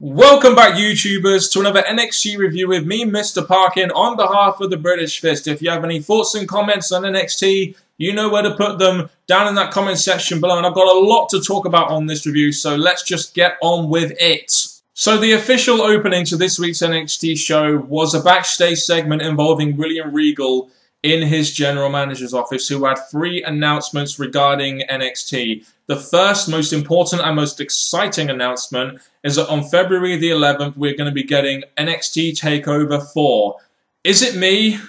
Welcome back, YouTubers, to another NXT review with me, Mr. Parkin, on behalf of the British Fist. If you have any thoughts and comments on NXT, you know where to put them down in that comment section below. And I've got a lot to talk about on this review, so let's just get on with it. So the official opening to this week's NXT show was a backstage segment involving William Regal in his general manager's office, who had 3 announcements regarding NXT. The first, most important and most exciting announcement is that on February the 11th, we're going to be getting NXT Takeover 4. Is it me?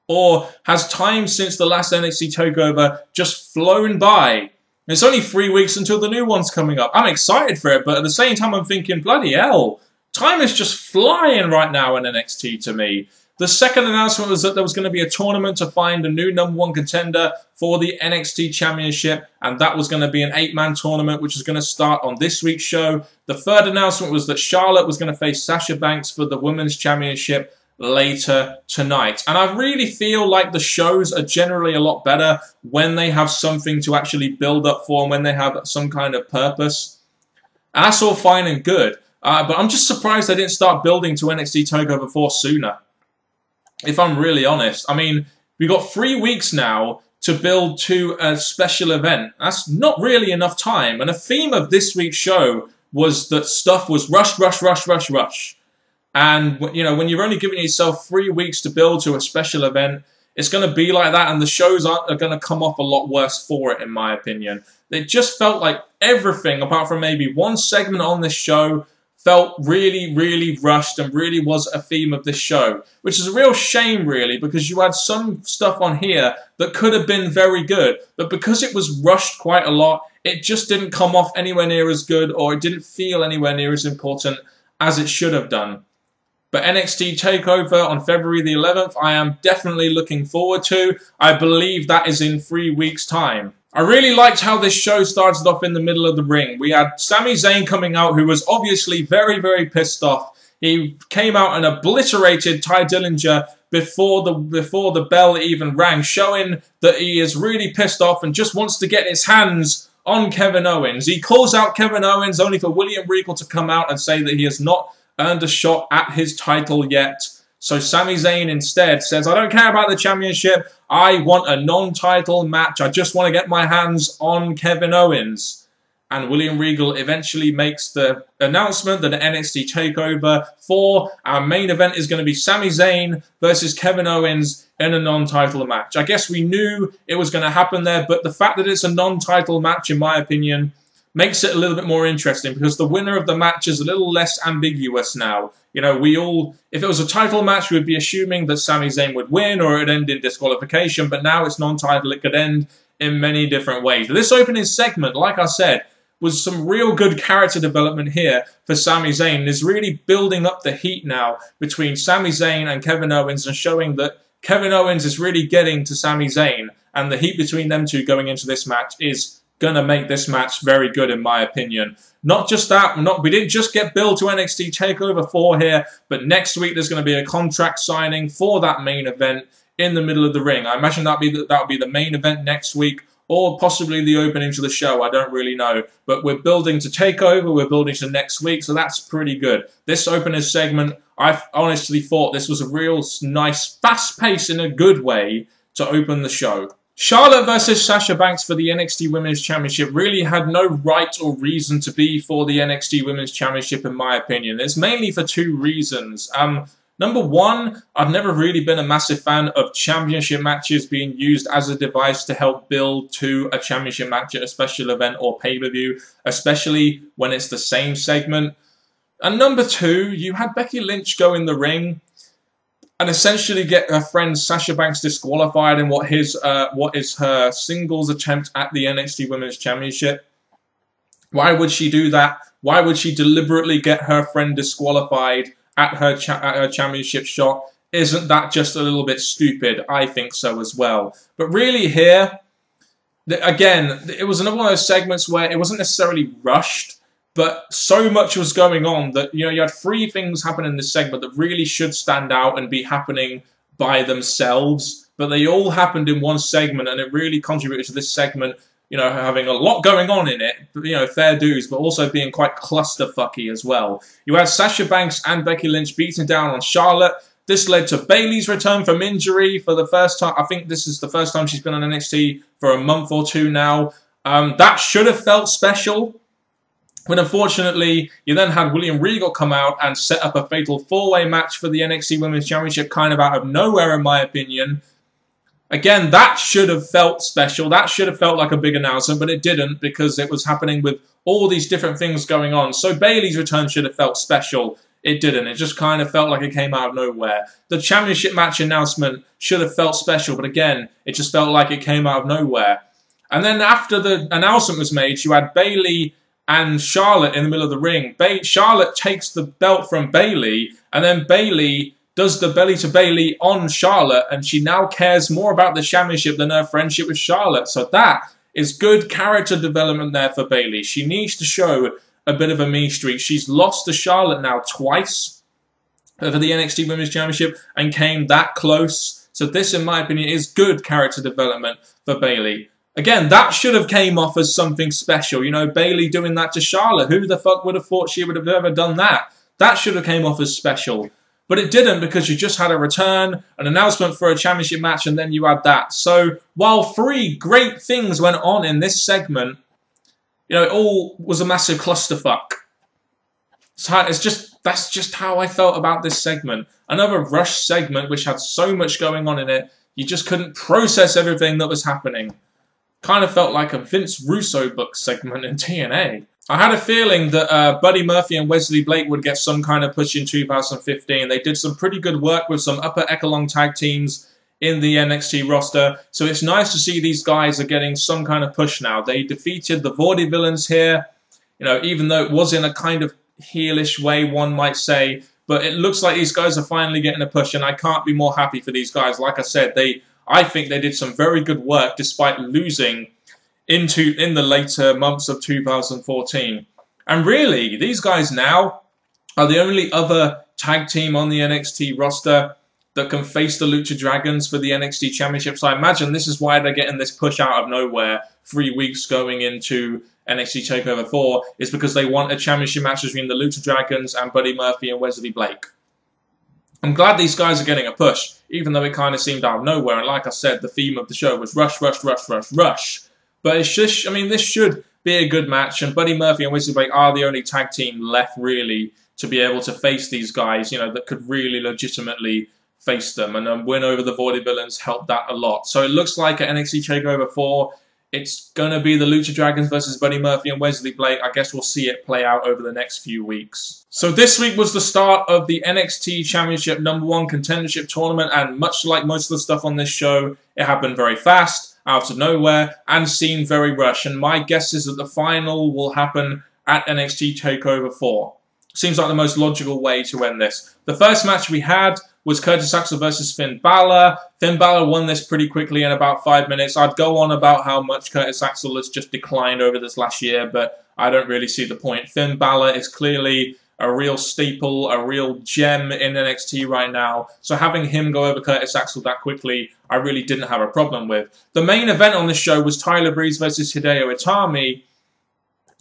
Or has time since the last NXT Takeover just flown by? It's only 3 weeks until the new one's coming up. I'm excited for it, but at the same time I'm thinking, bloody hell, time is just flying right now in NXT to me. The second announcement was that there was going to be a tournament to find a new #1 contender for the NXT Championship, and that was going to be an 8-man tournament, which is going to start on this week's show. The third announcement was that Charlotte was going to face Sasha Banks for the Women's Championship later tonight. And I really feel like the shows are generally a lot better when they have something to actually build up for and when they have some kind of purpose. And that's all fine and good. But I'm just surprised they didn't start building to NXT Takeover 4 sooner. If I'm really honest. I mean, we've got 3 weeks now to build to a special event. That's not really enough time. And a theme of this week's show was that stuff was rush, rush, rush, rush, rush. And, you know, when you're only giving yourself 3 weeks to build to a special event, it's going to be like that. And the shows are going to come off a lot worse for it, in my opinion. It just felt like everything, apart from maybe one segment on this show, felt really, really rushed and really was a theme of this show. Which is a real shame, really, because you had some stuff on here that could have been very good. But because it was rushed quite a lot, it just didn't come off anywhere near as good, or it didn't feel anywhere near as important as it should have done. But NXT Takeover on February the 11th, I am definitely looking forward to. I believe that is in 3 weeks' time. I really liked how this show started off in the middle of the ring. We had Sami Zayn coming out, who was obviously very, very pissed off. He came out and obliterated Ty Dillinger before the bell even rang, showing that he is really pissed off and just wants to get his hands on Kevin Owens. He calls out Kevin Owens only for William Regal to come out and say that he has not earned a shot at his title yet. So Sami Zayn instead says, I don't care about the championship. I want a non-title match. I just want to get my hands on Kevin Owens. And William Regal eventually makes the announcement that the NXT Takeover 4, our main event, is going to be Sami Zayn versus Kevin Owens in a non-title match. I guess we knew it was going to happen there, but the fact that it's a non-title match, in my opinion, makes it a little bit more interesting, because the winner of the match is a little less ambiguous now. You know, if it was a title match, we'd be assuming that Sami Zayn would win or it would end in disqualification, but now it's non-title, it could end in many different ways. But this opening segment, like I said, was some real good character development here for Sami Zayn. It's really building up the heat now between Sami Zayn and Kevin Owens and showing that Kevin Owens is really getting to Sami Zayn, and the heat between them two going into this match is going to make this match very good, in my opinion. Not just that, we didn't just get billed to NXT TakeOver 4 here, but next week there's going to be a contract signing for that main event in the middle of the ring. I imagine that'll be the main event next week, or possibly the opening to the show. I don't really know. But we're building to TakeOver, we're building to next week, so that's pretty good. This opening segment, I honestly thought this was a real nice, fast pace in a good way to open the show. Charlotte versus Sasha Banks for the NXT Women's Championship really had no right or reason to be for the NXT Women's Championship, in my opinion. It's mainly for 2 reasons. Number one, I've never really been a massive fan of championship matches being used as a device to help build to a championship match at a special event or pay-per-view, especially when it's the same segment. And number 2, you had Becky Lynch go in the ring and essentially get her friend Sasha Banks disqualified in what is her singles attempt at the NXT Women's Championship. Why would she do that? Why would she deliberately get her friend disqualified at her championship shot? Isn't that just a little bit stupid? I think so as well. But really here, again, it was another one of those segments where it wasn't necessarily rushed, but so much was going on that, you know, you had 3 things happen in this segment that really should stand out and be happening by themselves. But they all happened in one segment, and it really contributed to this segment you know, having a lot going on in it, you know, fair dues, but also being quite clusterfucky as well. You had Sasha Banks and Becky Lynch beating down on Charlotte. This led to Bayley's return from injury for the first time. I think this is the first time she's been on NXT for a month or two now. That should have felt special. But unfortunately, you then had William Regal come out and set up a fatal four-way match for the NXT Women's Championship kind of out of nowhere, in my opinion. Again, that should have felt special. That should have felt like a big announcement, but it didn't because it was happening with all these different things going on. So Bayley's return should have felt special. It didn't. It just kind of felt like it came out of nowhere. The championship match announcement should have felt special, but again, it just felt like it came out of nowhere. And then after the announcement was made, you had Bayley and Charlotte in the middle of the ring. Charlotte takes the belt from Bayley, and then Bayley does the belly to Bayley on Charlotte, and she now cares more about the championship than her friendship with Charlotte. So that is good character development there for Bayley. She needs to show a bit of a mean streak. She's lost to Charlotte now twice for the NXT Women's Championship and came that close. So this, in my opinion, is good character development for Bayley. Again, that should have came off as something special. You know, Bayley doing that to Charlotte. Who the fuck would have thought she would have ever done that? That should have came off as special. But it didn't because you just had a return, an announcement for a championship match, and then you had that. So while three great things went on in this segment, you know, it all was a massive clusterfuck. So that's just how I felt about this segment. Another rush segment which had so much going on in it, you just couldn't process everything that was happening. Kind of felt like a Vince Russo book segment in TNA. I had a feeling that Buddy Murphy and Wesley Blake would get some kind of push in 2015. They did some pretty good work with some upper echelon tag teams in the NXT roster. So it's nice to see these guys are getting some kind of push now. They defeated the Vaudevillains here, you know, even though it was in a kind of heelish way, one might say. But it looks like these guys are finally getting a push, and I can't be more happy for these guys. Like I said, I think they did some very good work despite losing in the later months of 2014. And really, these guys now are the only other tag team on the NXT roster that can face the Lucha Dragons for the NXT Championship. So I imagine this is why they're getting this push out of nowhere 3 weeks going into NXT Takeover 4, is because they want a championship match between the Lucha Dragons and Buddy Murphy and Wesley Blake. I'm glad these guys are getting a push, even though it kind of seemed out of nowhere. And like I said, the theme of the show was rush, rush, rush, rush, rush. But it's just, I mean, this should be a good match. And Buddy Murphy and Wesley Blake are the only tag team left, really, to be able to face these guys, you know, that could really legitimately face them. And win over the Vaudevillains helped that a lot. So it looks like at NXT TakeOver 4, it's going to be the Lucha Dragons versus Buddy Murphy and Wesley Blake. I guess we'll see it play out over the next few weeks. So this week was the start of the NXT Championship #1 Contendership Tournament, and much like most of the stuff on this show, it happened very fast, out of nowhere, and seemed very rushed. And my guess is that the final will happen at NXT TakeOver 4. Seems like the most logical way to end this. The first match we had was Curtis Axel versus Finn Balor. Finn Balor won this pretty quickly in about 5 minutes. I'd go on about how much Curtis Axel has just declined over this last year, but I don't really see the point. Finn Balor is clearly a real staple, a real gem in NXT right now. So having him go over Curtis Axel that quickly, I really didn't have a problem with. The main event on the show was Tyler Breeze versus Hideo Itami.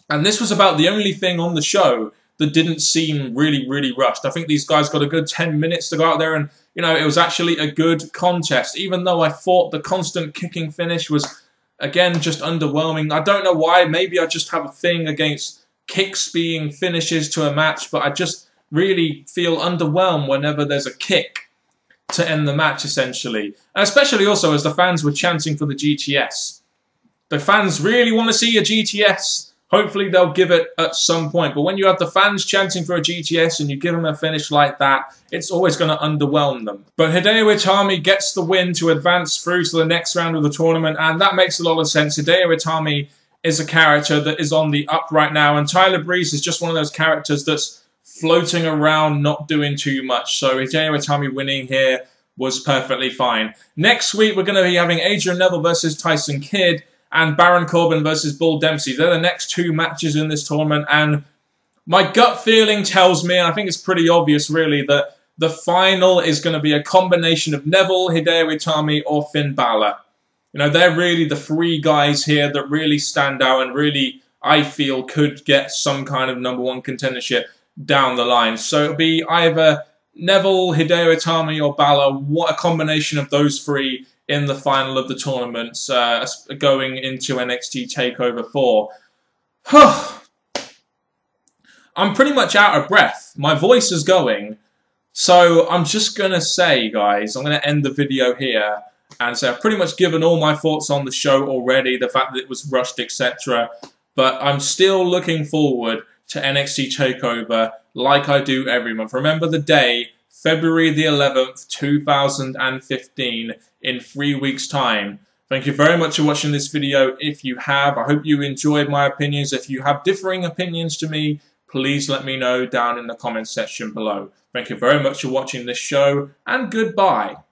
And this was about the only thing on the show that didn't seem really, really rushed. I think these guys got a good 10 minutes to go out there, and, you know, it was actually a good contest, even though I thought the constant kicking finish was, again, just underwhelming. I don't know why. Maybe I just have a thing against kicks being finishes to a match, but I just really feel underwhelmed whenever there's a kick to end the match, essentially. And especially also as the fans were chanting for the GTS. The fans really want to see a GTS. Hopefully they'll give it at some point. But when you have the fans chanting for a GTS and you give them a finish like that, it's always going to underwhelm them. But Hideo Itami gets the win to advance through to the next round of the tournament, and that makes a lot of sense. Hideo Itami is a character that is on the up right now, and Tyler Breeze is just one of those characters that's floating around, not doing too much. So Hideo Itami winning here was perfectly fine. Next week, we're going to be having Adrian Neville versus Tyson Kidd, and Baron Corbin versus Bull Dempsey. They're the next two matches in this tournament, and my gut feeling tells me, and I think it's pretty obvious really, that the final is going to be a combination of Neville, Hideo Itami, or Finn Balor. You know, they're really the three guys here that really stand out and really, I feel, could get some kind of #1 contendership down the line. So it'll be either Neville, Hideo Itami, or Balor. What a combination of those three in the final of the tournament going into NXT Takeover 4. I'm pretty much out of breath. My voice is going. So I'm just going to say, guys, I'm going to end the video here. And so I've pretty much given all my thoughts on the show already, the fact that it was rushed, etc. But I'm still looking forward to NXT Takeover like I do every month. Remember the day, February the 11th, 2015, in 3 weeks' time. Thank you very much for watching this video. If you have, I hope you enjoyed my opinions. If you have differing opinions to me, please let me know down in the comments section below. Thank you very much for watching this show, and goodbye.